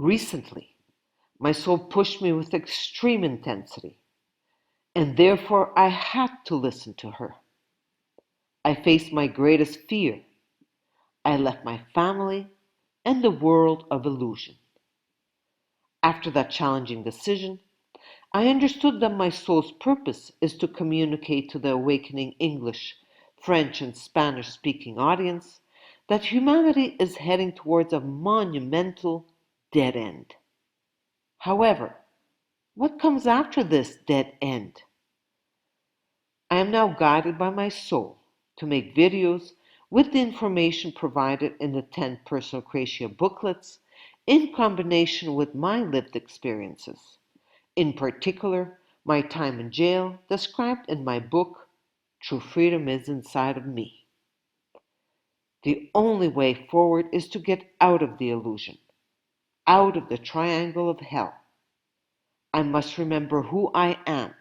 Recently, my soul pushed me with extreme intensity, and therefore I had to listen to her. I faced my greatest fear. I left my family and the world of illusion. After that challenging decision, I understood that my soul's purpose is to communicate to the awakening English, French, and Spanish speaking audience that humanity is heading towards a monumental dead end. However, what comes after this dead end? I am now guided by my soul to make videos with the information provided in the 10 Personal Creatio booklets in combination with my lived experiences. In particular, my time in jail described in my book, True Freedom is Inside of Me. The only way forward is to get out of the illusion, out of the triangle of hell. I must remember who I am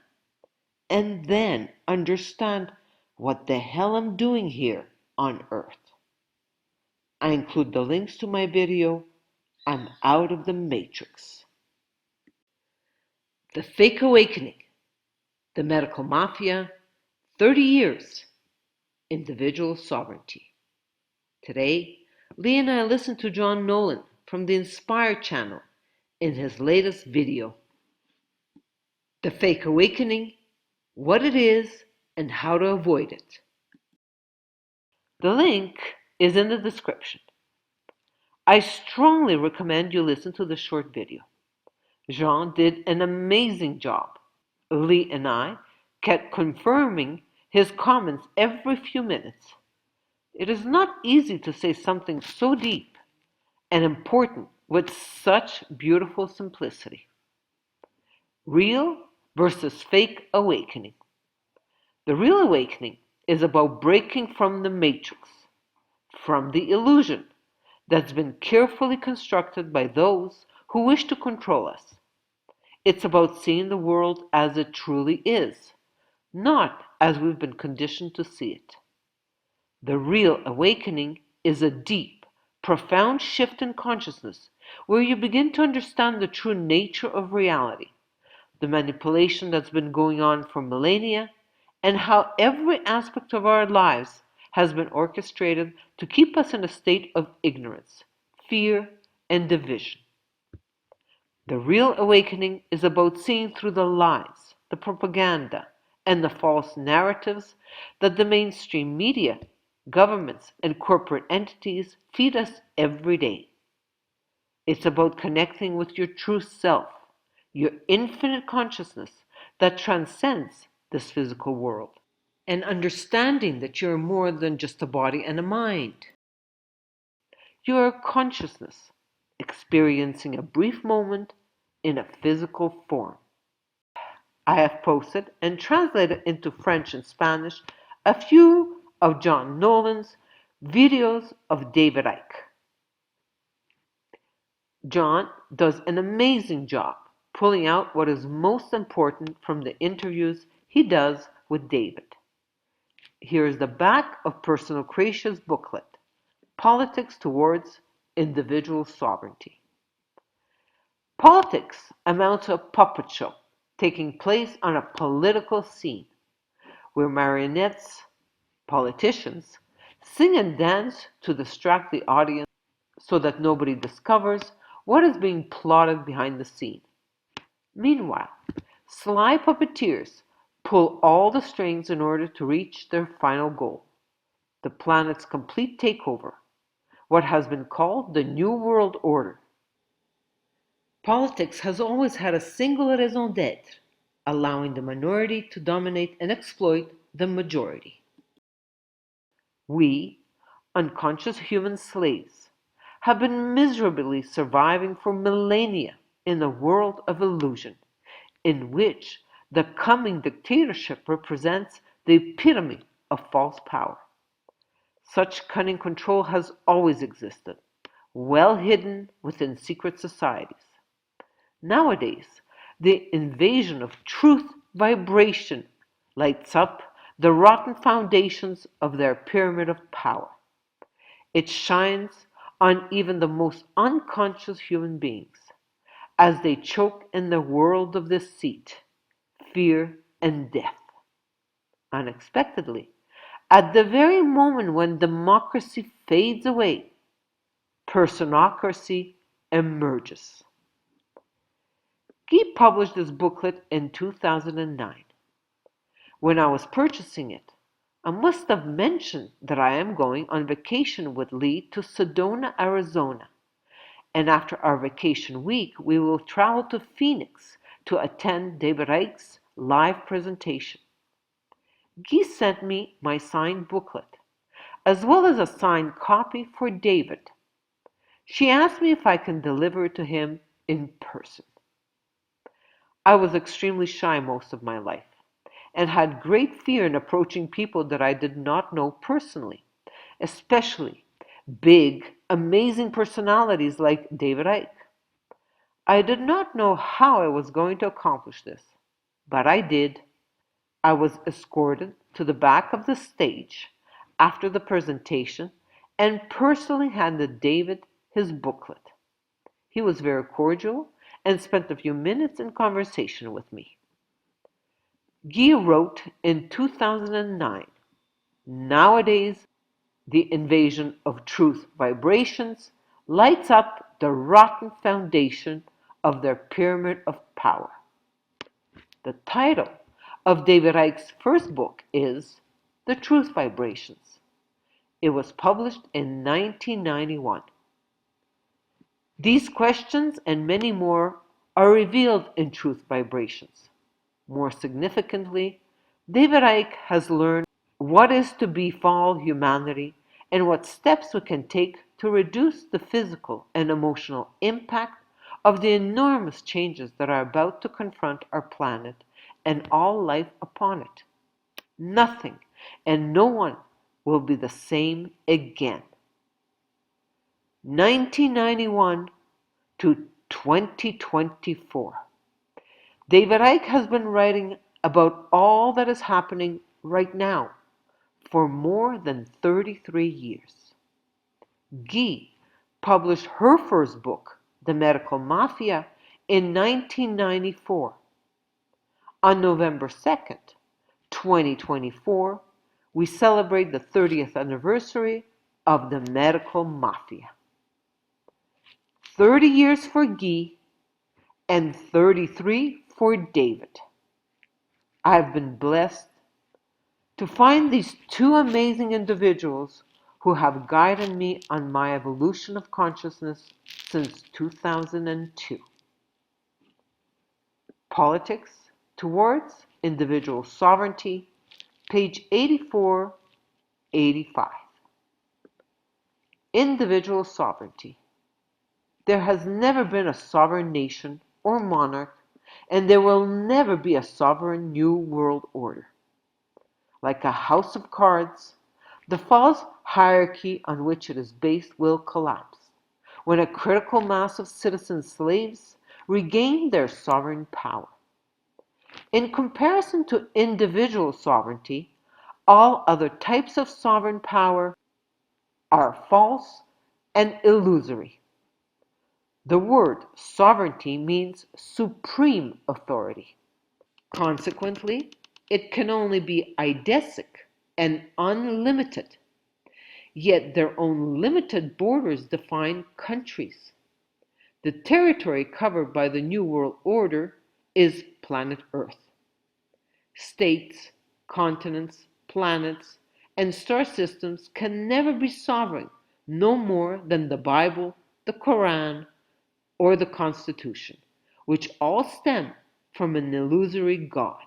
and then understand what the hell I'm doing here on earth. I include the links to my video, I'm Out of the Matrix. The Fake Awakening, the Medical Mafia, 30 years, individual sovereignty. Today, Lee and I listened to Jean Nolan from the Inspire channel in his latest video, The Fake Awakening, what it is and how to avoid it. The link is in the description. I strongly recommend you listen to the short video. Jean did an amazing job. Lee and I kept confirming his comments every few minutes. It is not easy to say something so deep and important with such beautiful simplicity. Real versus fake awakening. The real awakening is about breaking from the matrix, from the illusion that's been carefully constructed by those who wish to control us. It's about seeing the world as it truly is, not as we've been conditioned to see it. The real awakening is a deep, profound shift in consciousness where you begin to understand the true nature of reality, the manipulation that's been going on for millennia, and how every aspect of our lives has been orchestrated to keep us in a state of ignorance, fear, and division. The real awakening is about seeing through the lies, the propaganda, and the false narratives that the mainstream media, governments, and corporate entities feed us every day. It's about connecting with your true self, your infinite consciousness that transcends this physical world, and understanding that you're more than just a body and a mind. You're a consciousness experiencing a brief moment in a physical form. I have posted and translated into French and Spanish a few of Jean Nolan's videos of David Icke. John does an amazing job pulling out what is most important from the interviews he does with David. Here is the back of Personal Creatio's booklet, Politics Towards Individual Sovereignty. Politics amounts to a puppet show taking place on a political scene where marionettes, politicians, sing and dance to distract the audience so that nobody discovers what is being plotted behind the scene. Meanwhile, sly puppeteers pull all the strings in order to reach their final goal, the planet's complete takeover, what has been called the New World Order. Politics has always had a single raison d'être, allowing the minority to dominate and exploit the majority. We, unconscious human slaves, have been miserably surviving for millennia in a world of illusion, in which the coming dictatorship represents the epitome of false power. Such cunning control has always existed, well hidden within secret societies. Nowadays, the invasion of truth vibration lights up the rotten foundations of their pyramid of power. It shines on even the most unconscious human beings. as they choke in the world of deceit, fear, and death. Unexpectedly, at the very moment when democracy fades away, personocracy emerges. Guy published this booklet in 2009. When I was purchasing it, I must have mentioned that I am going on vacation with Lee to Sedona, Arizona, and after our vacation week, we will travel to Phoenix to attend David Icke's live presentation. Guy sent me my signed booklet, as well as a signed copy for David. She asked me if I can deliver it to him in person. I was extremely shy most of my life and had great fear in approaching people that I did not know personally, especially big, amazing personalities like David Icke. I did not know how I was going to accomplish this, but I did. I was escorted to the back of the stage after the presentation and personally handed David his booklet. He was very cordial and spent a few minutes in conversation with me. Guy wrote in 2009, "Nowadays, the invasion of truth vibrations lights up the rotten foundation of their pyramid of power." The title of David Icke's first book is The Truth Vibrations. It was published in 1991. These questions and many more are revealed in Truth Vibrations. More significantly, David Icke has learned what is to befall humanity and what steps we can take to reduce the physical and emotional impact of the enormous changes that are about to confront our planet and all life upon it. Nothing and no one will be the same again. 1991 to 2024. David Icke has been writing about all that is happening right now for more than 33 years. Ghis published her first book, The Medical Mafia, in 1994. On November 2nd, 2024, we celebrate the 30th anniversary of the Medical Mafia. 30 years for Ghis and 33 for David. I've been blessed to find these two amazing individuals who have guided me on my evolution of consciousness since 2002. Politics Towards Individual Sovereignty, page 84-85. Individual sovereignty. There has never been a sovereign nation or monarch, and there will never be a sovereign new world order. Like a house of cards, the false hierarchy on which it is based will collapse when a critical mass of citizen slaves regain their sovereign power. In comparison to individual sovereignty, all other types of sovereign power are false and illusory. The word sovereignty means supreme authority. Consequently, it can only be eidesic and unlimited. Yet their own limited borders define countries. The territory covered by the New World Order is planet Earth. States, continents, planets, and star systems can never be sovereign, no more than the Bible, the Quran, or the Constitution, which all stem from an illusory God.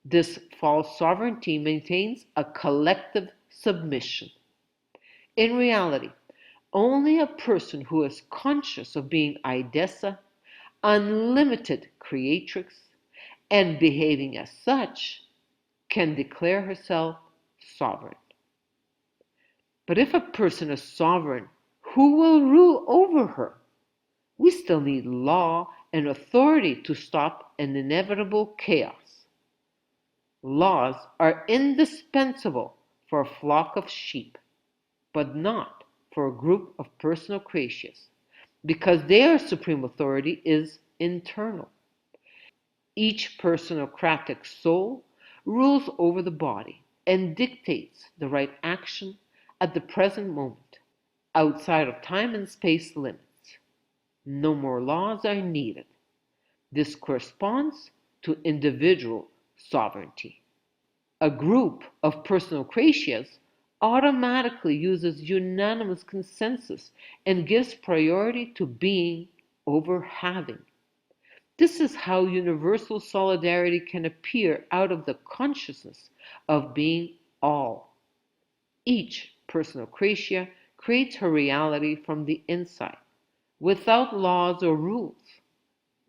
This false sovereignty maintains a collective submission. In reality, only a person who is conscious of being Idessa, unlimited creatrix, and behaving as such, can declare herself sovereign. But if a person is sovereign, who will rule over her? We still need law and authority to stop an inevitable chaos. Laws are indispensable for a flock of sheep, but not for a group of personal creatures, because their supreme authority is internal. Each personocratic soul rules over the body and dictates the right action at the present moment, outside of time and space limits. No more laws are needed. This corresponds to individual sovereignty. A group of personocratias automatically uses unanimous consensus and gives priority to being over having. This is how universal solidarity can appear out of the consciousness of being all. Each personocratia creates her reality from the inside, without laws or rules.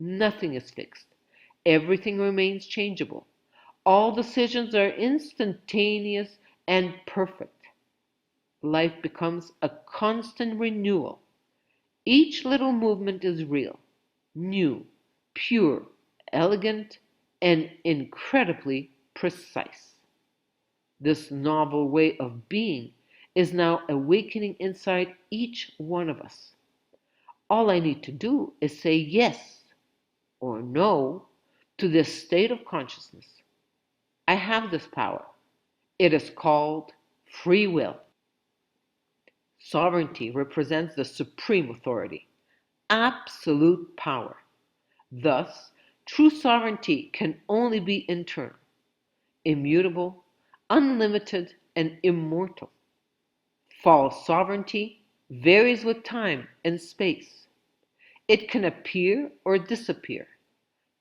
Nothing is fixed. Everything remains changeable. All decisions are instantaneous and perfect. Life becomes a constant renewal. Each little movement is real, new, pure, elegant, and incredibly precise. This novel way of being is now awakening inside each one of us. All I need to do is say yes or no to this state of consciousness. I have this power. It is called free will. Sovereignty represents the supreme authority, absolute power. Thus, true sovereignty can only be internal, immutable, unlimited, and immortal. False sovereignty varies with time and space. It can appear or disappear,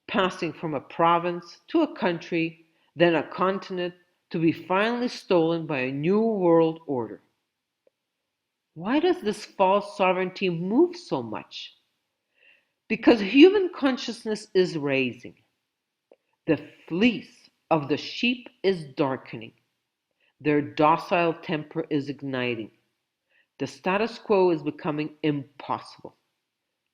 passing from a province to a country, then a continent, to be finally stolen by a new world order. Why does this false sovereignty move so much? Because human consciousness is raising. The fleece of the sheep is darkening. Their docile temper is igniting. The status quo is becoming impossible.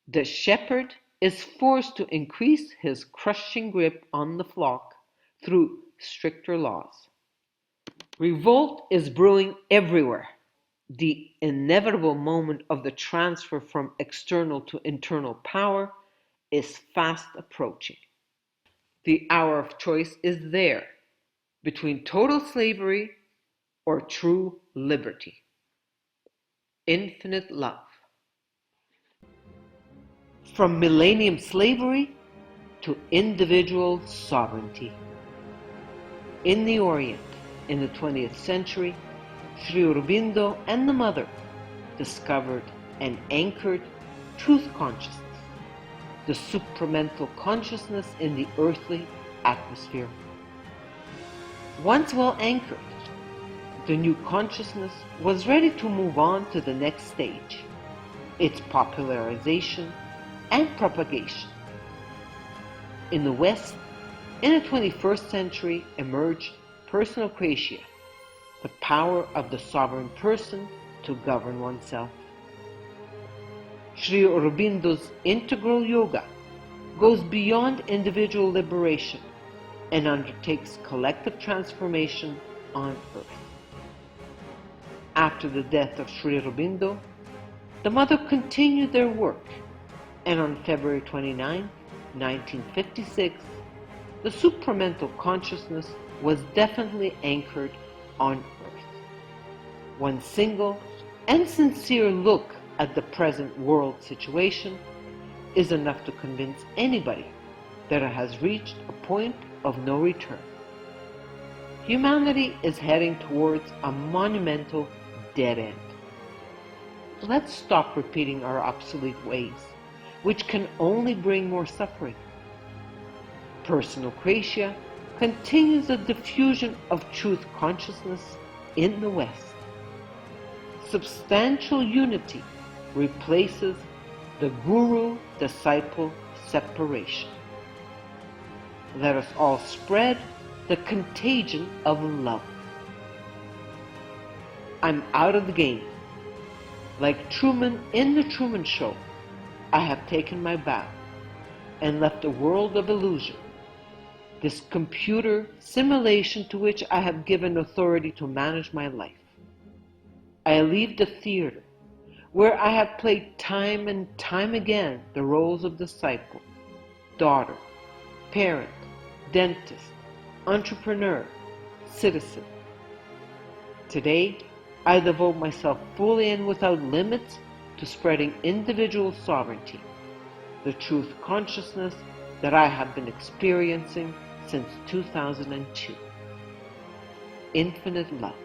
The shepherd is forced to increase his crushing grip on the flock through stricter laws. Revolt is brewing everywhere. The inevitable moment of the transfer from external to internal power is fast approaching. The hour of choice is there between total slavery or true liberty. Infinite love. From millennium slavery to individual sovereignty. In the Orient, in the 20th century, Sri Aurobindo and the Mother discovered and anchored truth consciousness, the supramental consciousness in the earthly atmosphere. Once well anchored, the new consciousness was ready to move on to the next stage, its popularization and propagation. In the West, in the 21st century, emerged personocratia, the power of the sovereign person to govern oneself. Sri Aurobindo's integral yoga goes beyond individual liberation and undertakes collective transformation on earth. After the death of Sri Aurobindo, the Mother continued their work, and on February 29, 1956, the supramental consciousness was definitely anchored on earth. One single and sincere look at the present world situation is enough to convince anybody that it has reached a point of no return. Humanity is heading towards a monumental dead end. Let's stop repeating our obsolete ways, which can only bring more suffering. Personocratia continues the diffusion of truth consciousness in the West. Substantial unity replaces the guru-disciple separation. Let us all spread the contagion of love. I'm out of the game. Like Truman in the Truman Show, I have taken my bow and left a world of illusion, this computer simulation to which I have given authority to manage my life. I leave the theater where I have played time and time again the roles of disciple, daughter, parent, dentist, entrepreneur, citizen. Today, I devote myself fully and without limits to spreading individual sovereignty, the truth consciousness that I have been experiencing since 2002. Infinite love.